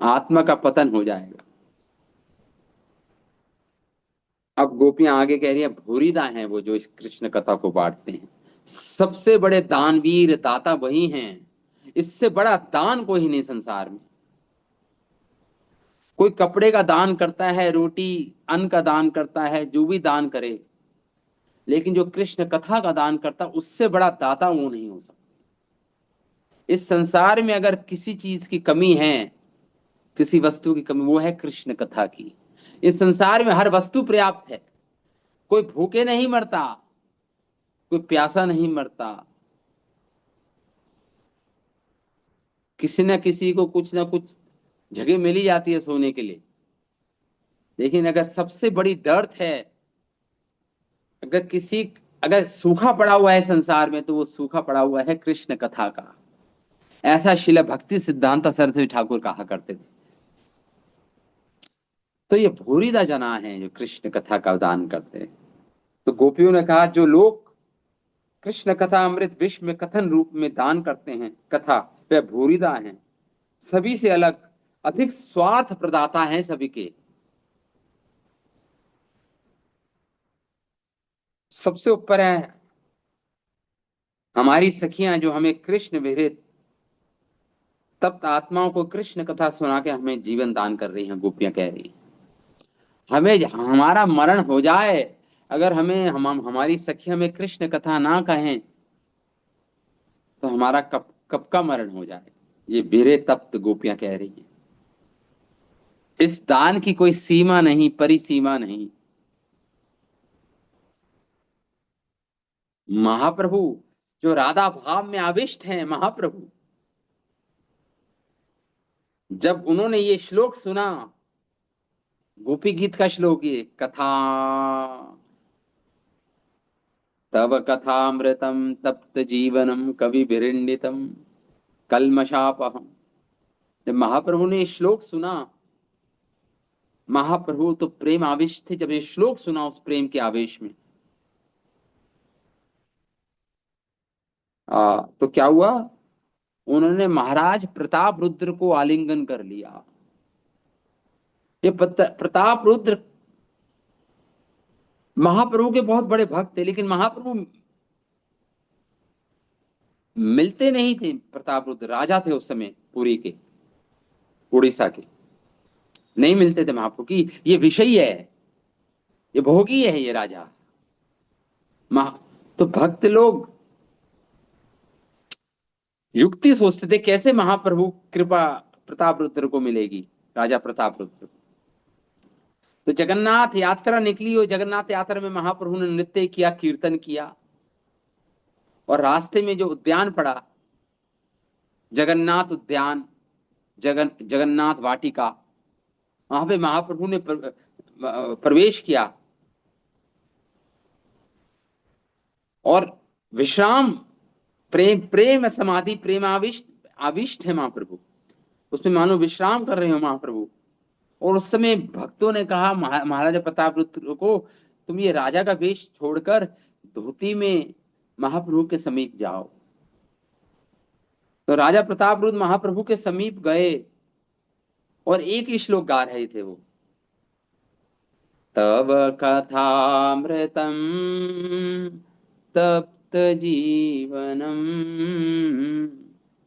आत्मा का पतन हो जाएगा। अब गोपियां आगे कह रही है, भूरिदा हैं वो जो इस कृष्ण कथा को बांटते हैं, सबसे बड़े दानवीर दाता वही हैं, इससे बड़ा दान कोई नहीं संसार में। कोई कपड़े का दान करता है, रोटी अन्न का दान करता है, जो भी दान करे, लेकिन जो कृष्ण कथा का दान करता, उससे बड़ा दाता वो नहीं हो सकता। इस संसार में अगर किसी चीज की कमी है, किसी वस्तु की कमी, वो है कृष्ण कथा की। इस संसार में हर वस्तु पर्याप्त है, कोई भूखे नहीं मरता, कोई प्यासा नहीं मरता, किसी न किसी को कुछ ना कुछ जगह मिल ही जाती है सोने के लिए। लेकिन अगर सबसे बड़ी दर्द है, अगर किसी अगर सूखा पड़ा हुआ है संसार में, तो वो सूखा पड़ा हुआ है कृष्ण कथा का। ऐसा शिला भक्ति सिद्धांत सरस्वती ठाकुर कहा करते थे। तो ये भूरिदा जना है जो कृष्ण कथा का दान करते हैं। तो गोपियों ने कहा, जो लोग कृष्ण कथा अमृत विश्व में कथन रूप में दान करते हैं। कथा वे भूरिदा हैं, सभी से अलग, अधिक स्वार्थ प्रदाता हैं सभी के। सबसे ऊपर है हमारी सखियां जो हमें कृष्ण विरहित तप्त आत्माओं को कृष्ण कथा सुना के हमें जीवन दान कर रही हैं। गोपियां कह रही हैं हमें हमारा मरण हो जाए, अगर हमारी सखी हमें कृष्ण कथा ना कहें तो हमारा कब कब का मरण हो जाए। ये वीरे तप्त गोपियां कह रही हैं। इस दान की कोई सीमा नहीं, परिसीमा नहीं। महाप्रभु जो राधा भाव में आविष्ट हैं, महाप्रभु जब उन्होंने ये श्लोक सुना, गोपी गीत का श्लोक, ये कथा तव कथामृतम तप्त जीवनम कवि विरिंडितम कलमशापहम। जब महाप्रभु ने ये श्लोक सुना, महाप्रभु तो प्रेम आविष्ट थे। जब ये श्लोक सुना उस प्रेम के आवेश में, तो क्या हुआ, उन्होंने महाराज प्रताप रुद्र को आलिंगन कर लिया। ये प्रताप रुद्र महाप्रभु के बहुत बड़े भक्त थे, लेकिन महाप्रभु मिलते नहीं थे। प्रताप रुद्र राजा थे उस समय, पुरी के, उड़ीसा के, नहीं मिलते थे महाप्रभु की। ये विषय है, ये भोगी है ये राजा। महा तो भक्त लोग युक्ति सोचते थे कैसे महाप्रभु कृपा प्रताप रुद्र को मिलेगी, राजा प्रताप रुद्र को। तो जगन्नाथ यात्रा निकली और जगन्नाथ यात्रा में महाप्रभु ने नृत्य किया, कीर्तन किया, और रास्ते में जो उद्यान पड़ा, जगन्नाथ उद्यान, जगन्नाथ वाटिका, वहां पे महाप्रभु ने प्रवेश किया और विश्राम, प्रेम प्रेम समाधि, प्रेम आविष्ट आविष्ट है महाप्रभु, उसमें मानो विश्राम कर रहे हो महाप्रभु। और उस समय भक्तों ने कहा महाराजा प्रताप रुद्र को, तुम ये राजा का वेश छोड़कर धोती में महाप्रभु के समीप जाओ। तो राजा प्रताप रुद्र महाप्रभु के समीप गए और एक ही श्लोक गा रहे थे वो, तव कथामृतम तप्त जीवनम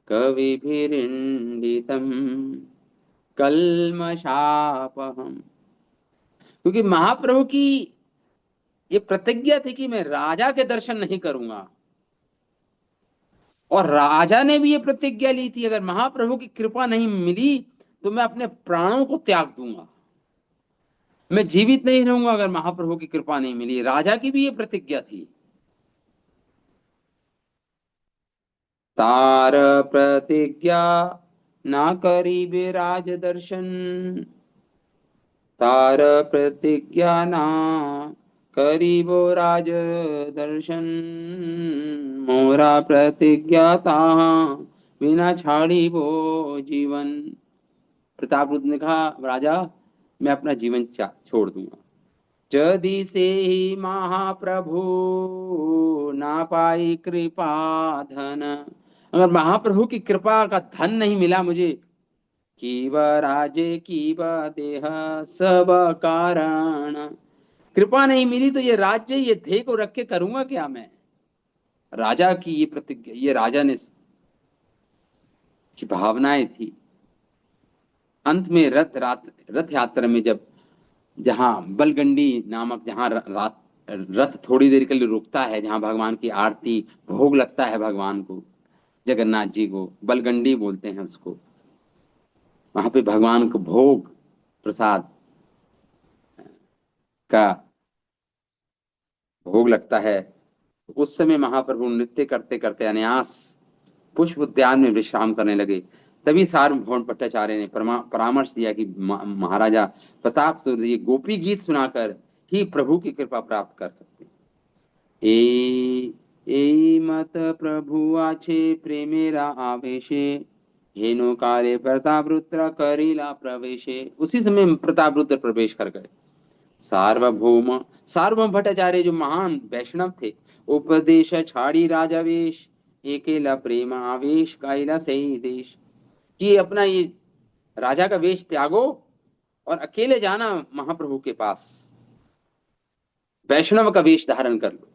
कविभिरिंडितम कल्मषापहम। क्योंकि महाप्रभु की ये प्रतिज्ञा थी कि मैं राजा के दर्शन नहीं करूंगा, और राजा ने भी ये प्रतिज्ञा ली थी अगर महाप्रभु की कृपा नहीं मिली तो मैं अपने प्राणों को त्याग दूंगा, मैं जीवित नहीं रहूंगा अगर महाप्रभु की कृपा नहीं मिली। राजा की भी ये प्रतिज्ञा थी। तार प्रतिज्ञा ना करीबे राज दर्शन, तार प्रतिज्ञा ना करीबो राज दर्शन, मोरा प्रतिज्ञा ताहा बिना छाड़ी वो जीवन। प्रताप रुद्र ने कहा, राजा मैं अपना जीवन छोड़ दूंगा यदि से ही महाप्रभु ना पाई कृपा धन। अगर महाप्रभु की कृपा का धन नहीं मिला मुझे, की व राजे की व देह सब कारण, कृपा नहीं मिली तो ये राज्य, ये देह को रख के करूंगा क्या मैं। राजा की ये प्रतिज्ञा, ये राजा ने की भावनाएं थी। अंत में रथ यात्रा में जब, जहां बलगंडी नामक, जहां रात रथ थोड़ी देर के लिए रुकता है, जहां भगवान की आरती भोग लगता है, भगवान को, जगन्नाथ जी को बलगंडी बोलते हैं उसको, वहां पे भगवान को भोग प्रसाद का भोग लगता है। उस समय महाप्रभु नृत्य करते करते अनायास पुष्प उद्यान में विश्राम करने लगे। तभी सार्वभौम भट्टाचार्य ने परामर्श दिया कि महाराजा प्रताप सूर्य ये गोपी गीत सुनाकर ही प्रभु की कृपा प्राप्त कर सकते। ए मत प्रभु आछे प्रेमेरा आवेशे, हेनो काले प्रताप रुद्र करीला प्रवेशे। उसी समय प्रताप रुद्र प्रवेश कर गए। सार्वभौम सार्वभौम भट्टाचार्य जो महान वैष्णव थे, उपदेश छाड़ी राजा वेश, एकेला प्रेम आवेश काइला सही देश, कि अपना ये राजा का वेश त्यागो और अकेले जाना महाप्रभु के पास, वैष्णव का वेश धारण कर लो।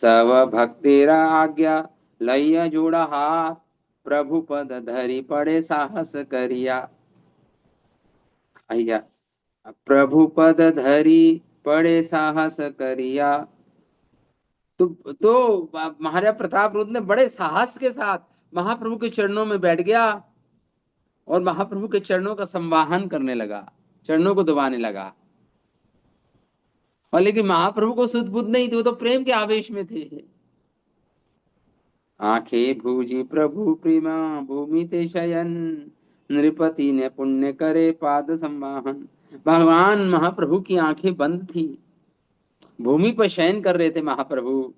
सब भक्तेरा आज्ञा लैया जोड़ा हाथ, प्रभु पद धरी पड़े साहस करिया। आइया, प्रभु पद धरी पड़े साहस करिया। तो महाराजा प्रताप रुद्र ने बड़े साहस के साथ महाप्रभु के चरणों में बैठ गया और महाप्रभु के चरणों का संवाहन करने लगा, चरणों को दबाने लगा। और लेकिन महाप्रभु को सुध बुध नहीं थी, वो तो प्रेम के आवेश में थे। आंखें भूजी प्रभु प्रेमा भूमि ते शयन, नृपति ने पुण्य करे पाद संवाहन। भगवान महाप्रभु की आंखें बंद थी, भूमि पर शयन कर रहे थे महाप्रभु।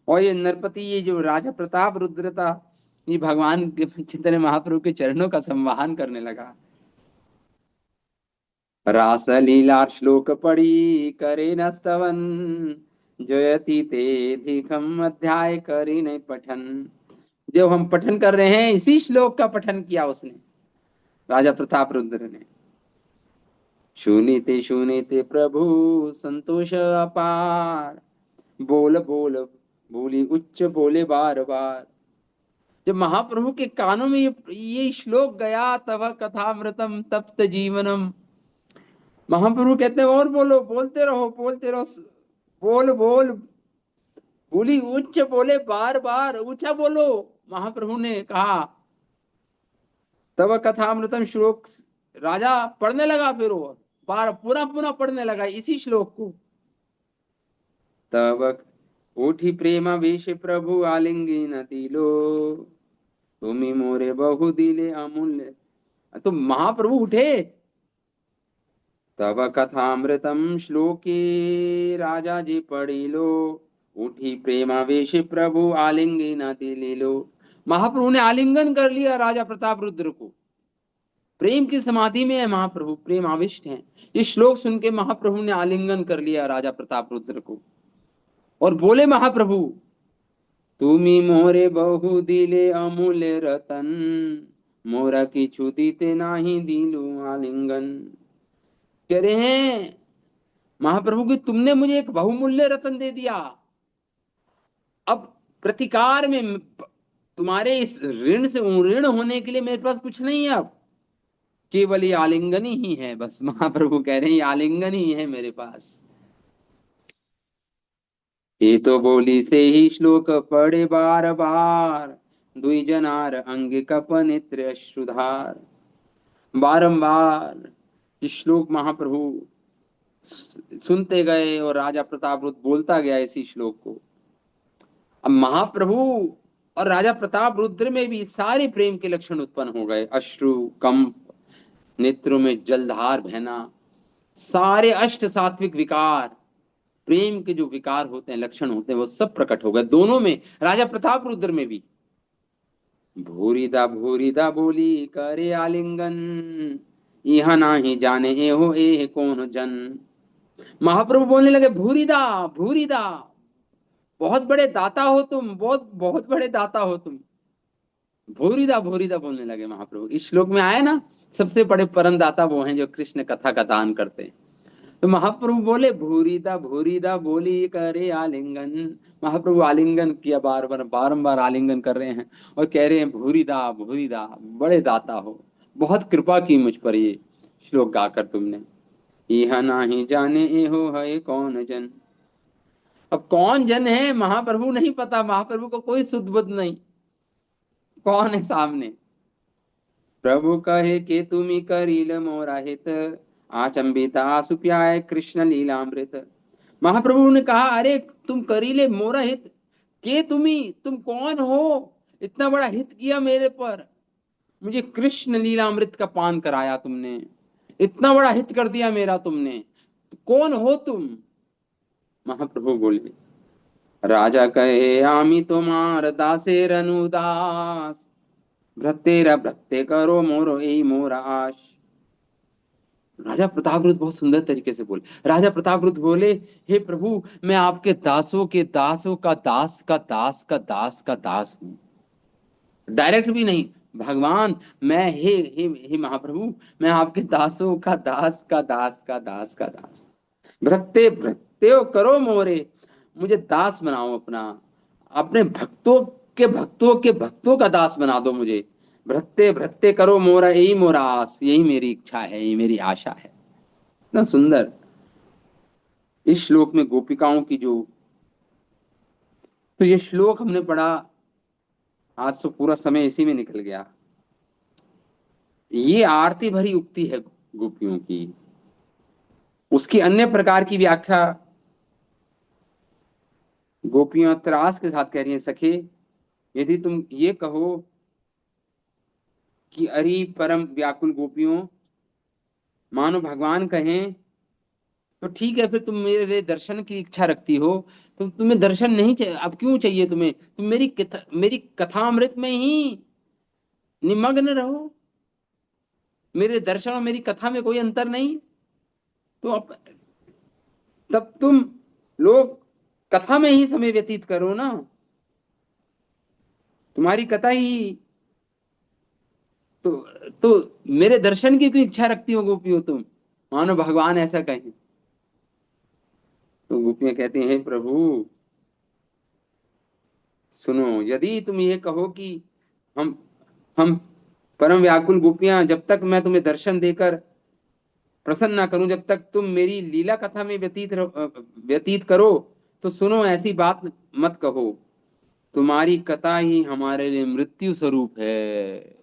और ये नरपति, ये जो राजा प्रताप रुद्र था, ये भगवान के चिंतन महाप्रभु के चरणों का संवाहन करने लगा। रास लीला श्लोक पढ़ी करे न स्तवन, जयति ते अधिकम अध्याय करी नहीं पठन। जो हम पठन कर रहे हैं, इसी श्लोक का पठन किया उसने, राजा प्रताप रुद्र ने। सुनीते प्रभु संतोष अपार, बोल बोल बोली उच्च बोले बार बार। जब महाप्रभु के कानों में ये श्लोक गया, तब कथामृतम तप्त जीवनम, महाप्रभु कहते हैं और बोलो, बोलते रहो बोलते रहो, बोल बोल बोली उच्च बोले बार बार, ऊंचा बोलो। महाप्रभु ने कहा, तब कथामृतम श्लोक, राजा पढ़ने लगा, फिर वो बार पूरा पूरा पढ़ने लगा इसी श्लोक को। तब उठी प्रेमा वेश प्रभु आलिंगी न दिलो, तुम्ही मोरे बहु दिले अमूल्य। तो महाप्रभु उठे, तब कथामृतम श्लोके राजा जी पढ़ी लो, उठी प्रेमावेश प्रभु आलिंगी न दिलो। महाप्रभु ने आलिंगन कर लिया राजा प्रताप रुद्र को, प्रेम की समाधि में है महाप्रभु, प्रेम आविष्ट हैं। ये श्लोक सुन के महाप्रभु ने आलिंगन कर लिया राजा प्रताप रुद्र को और बोले महाप्रभु, तुमी मोरे बहु दिले अमूल्य रतन, मोरा किछु दीते नाही दिलु आलिंगन। कह रहे हैं महाप्रभु की, तुमने मुझे एक बहुमूल्य रतन दे दिया, अब प्रतिकार में तुम्हारे इस ऋण से ऋण होने के लिए मेरे पास कुछ नहीं है, अब केवल ये आलिंगन ही है बस। महाप्रभु कह रहे हैं ये आलिंगन ही है मेरे पास। ये तो बोली से ही श्लोक पढ़े बार बार, दुई जनार अंग कप नेत्र अश्रुधार। बारंबार ये श्लोक महाप्रभु सुनते गए और राजा प्रताप रुद्र बोलता गया इसी श्लोक को। अब महाप्रभु और राजा प्रताप रुद्र में भी सारे प्रेम के लक्षण उत्पन्न हो गए, अश्रु कंप, नेत्रों में जलधार बहना, सारे अष्ट सात्विक विकार, प्रेम के जो विकार होते हैं, लक्षण होते हैं, वो सब प्रकट हो गए दोनों में, राजा प्रताप रुद्र में भी। भूरिदा बोली करे आलिंगन, यह नाही जाने एहो ए कौन जन। महाप्रभु बोलने लगे, भूरिदा भूरिदा, बहुत बड़े दाता हो तुम, बहुत बहुत बड़े दाता हो तुम। भूरिदा भूरिदा बोलने लगे महाप्रभु। इस श्लोक में आया ना, सबसे बड़े परम दाता वो हैं जो कृष्ण कथा का दान करते हैं। तो महाप्रभु बोले, भूरिदा भूरिदा बोली करे आलिंगन। महाप्रभु आलिंगन किया, बार बार बारंबार आलिंगन कर रहे हैं और कह रहे हैं, भूरिदा भूरिदा, बड़े दाता हो, बहुत कृपा की मुझ पर ये श्लोक गाकर तुमने। यह नाही जाने एहो है कौन जन। अब कौन जन है महाप्रभु नहीं पता, महाप्रभु को कोई सुध बुध नहीं, कौन है सामने। प्रभु कहे के तुमी करील मोरा हित, आचंबिता आसु प्याय कृष्ण लीलामृत। महाप्रभु ने कहा, अरे तुम करीले मोरा हित, के तुम कौन हो, इतना बड़ा हित किया मेरे पर, मुझे कृष्ण लीलामृत का पान कराया तुमने, इतना बड़ा हित कर दिया मेरा तुमने, कौन हो तुम। महाप्रभु बोले, राजा कहे आमी तुम्हार दासेर अनुदास, भ्रतेरा भ्रते करो मोरो ए मोरा आश। राजा प्रतापरुद्र बहुत सुंदर तरीके से बोले। राजा प्रतापरुद्र बोले, हे प्रभु, मैं आपके दासों के दासों का दास का दास का दास का दास हूँ। डायरेक्ट भी नहीं, भगवान, मैं, हे महाप्रभु, मैं आपके दासों का दास का दास का दास का दास। भ्रत्ते भ्रत्यो करो मोरे, मुझे दास बनाओ अपना, अपने भक्तों के भक्तों के भक्तों का दास बना दो मुझे। भ्रत्ते भ्रत्ते करो मोरा, यही मोरा आस, यही मेरी इच्छा है, यही मेरी आशा है। इतना सुंदर इस श्लोक में गोपिकाओं की जो, तो ये श्लोक हमने पढ़ा, आज तो पूरा समय इसी में निकल गया। ये आरती भरी उक्ति है गोपियों की। उसकी अन्य प्रकार की व्याख्या गोपियां त्रास के साथ कह रही हैं, सखे, यदि तुम ये कहो कि अरे परम व्याकुल गोपियों, मानो भगवान कहें, तो ठीक है, फिर तुम मेरे लिए दर्शन की इच्छा रखती हो, तो तुम्हें दर्शन नहीं चाहिए, अब क्यों चाहिए तुम्हें? तुम मेरी कथामृत में ही निमग्न रहो, मेरे दर्शन और मेरी कथा में कोई अंतर नहीं। तो अब तब तुम लोग कथा में ही समय व्यतीत करो ना, तुम्हारी कथा ही तो तो मेरे दर्शन की क्यों इच्छा रखती हो गोपियों तुम, मानो भगवान ऐसा कहें। तो गोपियां कहती हैं, हे प्रभु सुनो, यदि तुम ये कहो कि हम हम परम व्याकुल गोपियां, जब तक मैं तुम्हें दर्शन देकर प्रसन्न ना करूं, जब तक तुम मेरी लीला कथा में व्यतीत करो, तो सुनो, ऐसी बात मत कहो, तुम्हारी कथा ही हमारे लिए मृत्यु स्वरूप है।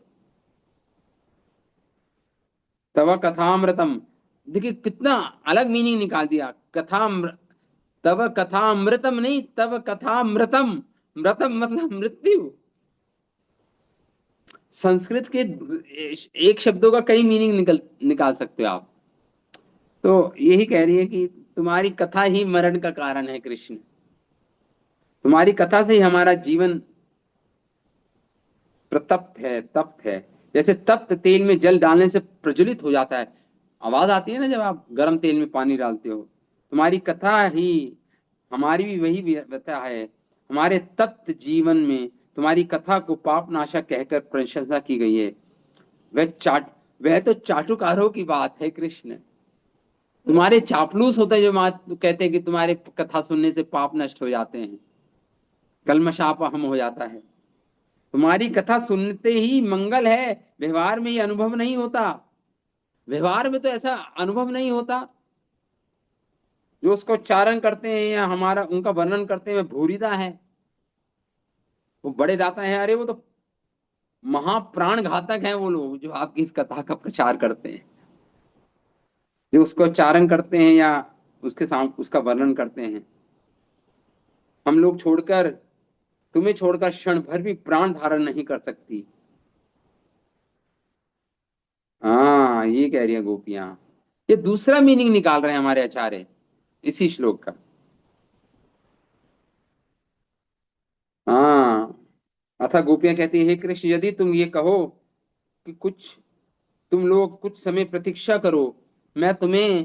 तव कथामृतम, देखिए कितना अलग मीनिंग निकाल दिया। तव कथामृतम नहीं, तव कथामृतम, मृतम मतलब मृत्यु। संस्कृत के एक शब्दों का कई मीनिंग निकाल सकते हो आप। तो यही कह रही है कि तुम्हारी कथा ही मरण का कारण है कृष्ण, तुम्हारी कथा से ही हमारा जीवन प्रतप्त है, तप्त है। जैसे तप्त तेल में जल डालने से प्रज्वलित हो जाता है, आवाज आती है ना जब आप गर्म तेल में पानी डालते हो। तुम्हारी कथा ही, हमारी भी वही व्यथा है, हमारे तप्त जीवन में तुम्हारी कथा को पाप नाशक कहकर प्रशंसा की गई है। वह चाट वह तो चाटुकारों की बात है कृष्ण, तुम्हारे चापलूस होते हैं जो कहते हैं कि तुम्हारे कथा सुनने से पाप नष्ट हो जाते हैं, कलमशाप हम हो जाता है। तुम्हारी कथा सुनते ही मंगल है, व्यवहार में ये अनुभव नहीं होता, व्यवहार में तो ऐसा अनुभव नहीं होता। जो उसका उच्चारण करते हैं या हमारा उनका वर्णन करते हैं, वह भूरिदा है, वो बड़े दाता है, अरे वो तो महाप्राण घातक हैं वो लोग जो आपकी इस कथा का प्रचार करते हैं, जो उसका उच्चारण करते हैं या उसके सामने उसका वर्णन करते हैं। हम लोग छोड़कर, तुम्हें छोड़कर क्षण भर भी प्राण धारण नहीं कर सकती। हाँ, ये कह रही है गोपियां। ये दूसरा मीनिंग निकाल रहे हैं हमारे आचार्य इसी श्लोक का। हाँ, अथा गोपियां कहती है, हे कृष्ण, यदि तुम ये कहो कि तुम लोग कुछ समय प्रतीक्षा करो, मैं तुम्हें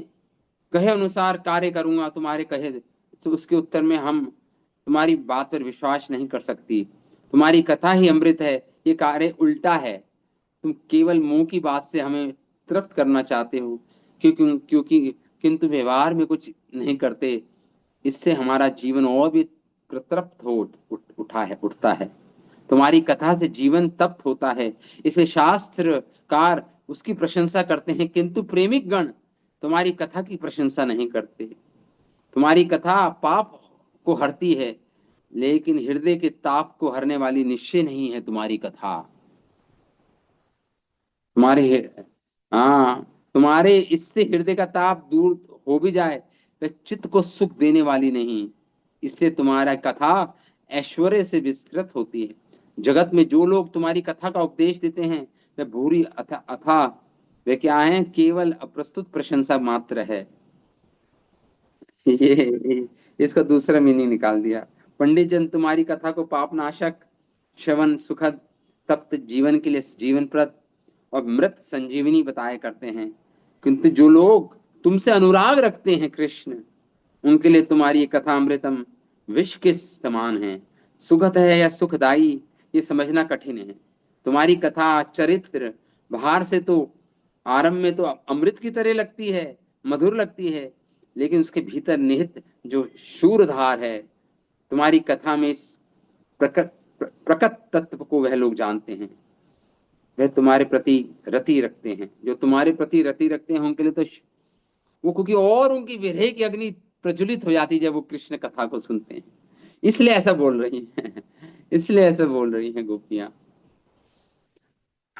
कहे अनुसार कार्य करूंगा, तुम्हारे कहे, तो उसके उत्तर में हम तुम्हारी बात पर विश्वास नहीं कर सकती, तुम्हारी कथा ही अमृत है, ये कार्य उल्टा है, तुम केवल मुंह की बात से हमें तृप्त करना चाहते हो, क्योंकि क्योंकि किंतु व्यवहार में कुछ नहीं करते, इससे हमारा जीवन और भी प्रतृप्त हो उठता है। तुम्हारी कथा से जीवन तप्त होता है, इसलिए शास्त्रकार उसकी प्रशंसा करते हैं, किंतु प्रेमिक गण तुम्हारी कथा की प्रशंसा नहीं करते। तुम्हारी कथा पाप को हरती है, लेकिन हृदय के ताप को हरने वाली निश्चय नहीं है तुम्हारी कथा। तुम्हारे हाँ, तुम्हारे इससे हृदय का ताप दूर हो भी जाए, तो चित्त को सुख देने वाली नहीं, इससे तुम्हारा कथा ऐश्वर्य से विस्तृत होती है। जगत में जो लोग तुम्हारी कथा का उपदेश देते हैं, वे भूरी अथा वे क्या है, केवल अप्रस्तुत प्रशंसा मात्र है। ये इसका दूसरा मीनिंग निकाल दिया। पंडित जन तुम्हारी कथा को पाप नाशक, श्रवण सुखद, तप्त जीवन के लिए जीवनप्रद और मृत संजीवनी बताया करते हैं। किंतु जो लोग तुमसे अनुराग रखते हैं कृष्ण, उनके लिए तुम्हारी ये कथा अमृतम विष के समान है। सुखद है या सुखदाई, ये समझना कठिन है। तुम्हारी कथा चरित्र बाहर से तो, आरंभ में तो अमृत की तरह लगती है, मधुर लगती है, लेकिन उसके भीतर निहित जो शूरधार है, तुम्हारी कथा में इस प्रकट प्रकट तत्व को वह लोग जानते हैं। वह तुम्हारे प्रति रति रखते हैं, जो तुम्हारे प्रति रति रखते हैं उनके लिए तो वो, क्योंकि और उनकी विरह की अग्नि प्रज्वलित हो जाती है जब वो कृष्ण कथा को सुनते हैं। इसलिए ऐसा बोल रही हैं इसलिए ऐसा बोल रही हैं गोपियां।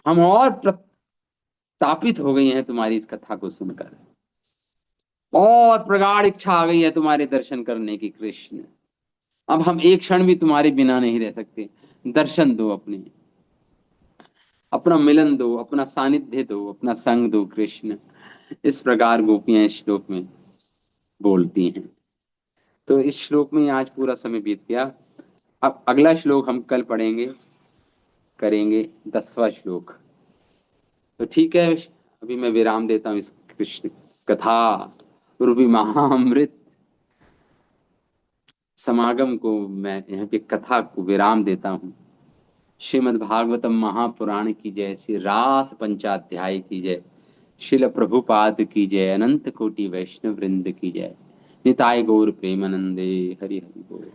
हम और प्रतापित हो गई हैं तुम्हारी इस कथा को सुनकर, और प्रगाढ़ इच्छा आ गई है तुम्हारे दर्शन करने की कृष्ण। अब हम एक क्षण भी तुम्हारे बिना नहीं रह सकते। दर्शन दो, अपने अपना मिलन दो, अपना सानिध्य दो, अपना संग दो कृष्ण। इस प्रकार गोपियां इस श्लोक में बोलती हैं। तो इस श्लोक में आज पूरा समय बीत गया। अब अगला श्लोक हम कल पढ़ेंगे, करेंगे 10वां श्लोक। तो ठीक है, अभी मैं विराम देता हूँ इस कृष्ण कथा रूपी महाअमृत समागम को। मैं यहाँ पे कथा को विराम देता हूँ। श्रीमद् भागवतम महापुराण की जय, श्री रास पंचाध्याय की जय, शिल प्रभुपाद की जय, अनंत कोटि वैष्णव वृंद की जय। निताय गौर प्रेमानंदे, हरि हरि बोल।